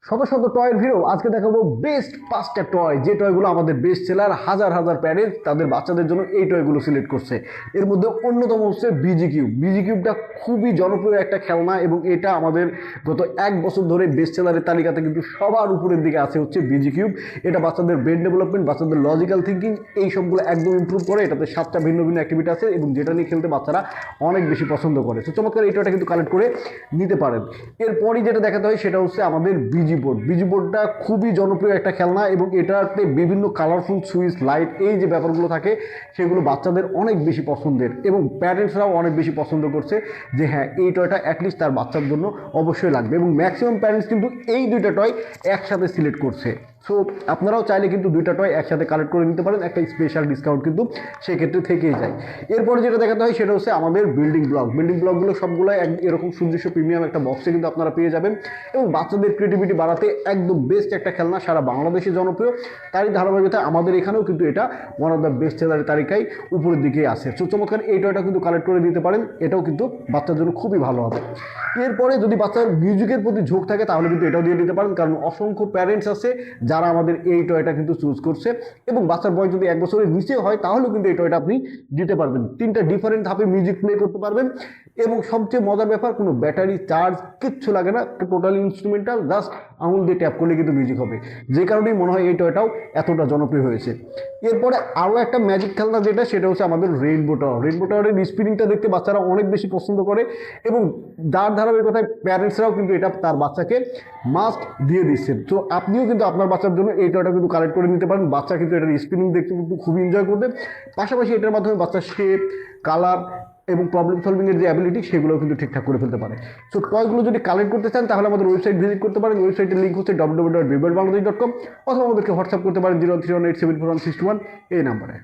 শত শত টয়ের ভিড়ও আজকে দেখাবো বেস্ট 5টা টয়, যে টয়গুলো আমাদের বেস্ট সেলার, হাজার হাজার প্যারেন্টস তাদের বাচ্চাদের জন্য এই টয়গুলো সিলেক্ট করছে। এর মধ্যে অন্যতম হচ্ছে বিজি কিউব। বিজি কিউবটা খুবই জনপ্রিয় একটা খেলনা এবং এটা আমাদের গত 1 বছর ধরে বেস্ট সেলারের তালিকাতে কিন্তু সবার উপরের দিকে আছে হচ্ছে বিজি কিউব। এটা বাচ্চাদের ব্রেন ডেভেলপমেন্ট, বাচ্চাদের লজিক্যাল থিঙ্কিং এই সবগুলো একদম ইমপ্রুভ করে। এটাতে 7টা ভিন্ন ভিন্ন অ্যাক্টিভিটি আছে এবং যেটা নিয়ে খেলতে বাচ্চারা অনেক বেশি পছন্দ করে। তো চমৎকার এই টয়টা কিন্তু কালেক্ট করে নিতে পারেন। এরপরই যেটা দেখাতে হয় সেটা হচ্ছে আমাদের বিজি বোর্ড। বিজি বোর্ডটা খুবই জনপ্রিয় একটা খেলনা এবং এটাতে বিভিন্ন কালারফুল সুইচ, লাইট, এই যে ব্যাপারগুলো থাকে সেগুলো বাচ্চাদের অনেক বেশি পছন্দের এবং প্যারেন্টসরাও অনেক বেশি পছন্দ করছে যে হ্যাঁ এই টয়টা অ্যাটলিস্ট তার বাচ্চার জন্য অবশ্যই লাগবে। এবং ম্যাক্সিমাম প্যারেন্টস কিন্তু এই দুইটা টয় একসাথে সিলেক্ট করছে। সো আপনারাও চাইলে কিন্তু দুইটা টয় একসাথে কালেক্ট করে নিতে পারেন, একটা স্পেশাল ডিসকাউন্ট কিন্তু সেক্ষেত্রে থেকেই যায়। এরপরে যেটা দেখাতে হয় সেটা হচ্ছে আমাদের বিল্ডিং ব্লক। বিল্ডিং ব্লকগুলো সবগুলো এরকম সুদৃশ্য প্রিমিয়াম একটা বক্সে কিন্তু আপনারা পেয়ে যাবেন এবং বাচ্চাদের ক্রিয়েটিভিটি বাড়াতে একদম বেস্ট একটা খেলনা, সারা বাংলাদেশে জনপ্রিয়। তারই ধারাবাহিকতায় আমাদের এখানেও কিন্তু এটা ওয়ান অফ দ্য বেস্ট সেলারের তালিকায় উপরের দিকে আছে। সো চমৎকার এই টয়টা কিন্তু কালেক্ট করে দিতে পারেন, এটাও কিন্তু বাচ্চার জন্য খুবই ভালো হবে। এরপরে যদি বাচ্চার মিউজিকের প্রতি ঝোঁক থাকে তাহলে কিন্তু এটাও দিয়ে দিতে পারেন, কারণ অসংখ্য প্যারেন্টস আছে যারা আমাদের এই টয়টা কিন্তু চুজ করছে এবং বাচ্চার বয়স যদি 1 বছরের নিচে হয় তাহলেও কিন্তু এই টয়টা আপনি দিতে পারবেন। 3টা ডিফারেন্ট ধাপে মিউজিক প্লে করতে পারবেন এবং সবচেয়ে মজার ব্যাপার কোনো ব্যাটারি চার্জ কিচ্ছু লাগে না, টোটালি ইনস্ট্রুমেন্টাল, জাস্ট আঙুল দিয়ে ট্যাপ করলে কিন্তু মিউজিক হবে। যে কারণেই মনে হয় এই টয়টাও এতটা জনপ্রিয় হয়েছে। এরপরে আরও একটা ম্যাজিক খেলনা যেটা, সেটা হচ্ছে আমাদের রেইনবো টাওয়ার। রেইনবো টাওয়ারের স্পিনিংটা দেখতে বাচ্চারা অনেক বেশি পছন্দ করে এবং যার ধারাবাহিকতায় প্যারেন্টসরাও কিন্তু এটা তার বাচ্চাকে মাস্ট দিয়ে দিচ্ছেন। তো আপনিও কিন্তু আপনার বাচ্চার জন্য এই টয়টা কিন্তু কালেক্ট করে নিতে পারেন। বাচ্চা কিন্তু এটার স্পিনিং দেখতে কিন্তু খুবই এনজয় করবে। পাশাপাশি এটার মাধ্যমে বাচ্চার শেপ, কালার এবং প্রবলেম সলভিংয়ের যে অ্যাবিলিটি সেগুলোও কিন্তু ঠিকঠাক করে ফেলতে পারে। সো টয়গুলো যদি কালেক্ট করতে চান তাহলে আমাদের ওয়েবসাইট ভিজিট করতে পারেন। ওয়েবসাইটের লিঙ্ক হচ্ছে www.bibelbangladesh.com অথবা আমাদেরকে হোয়াটসঅ্যাপ করতে পারেন 031874161 এই নাম্বারে।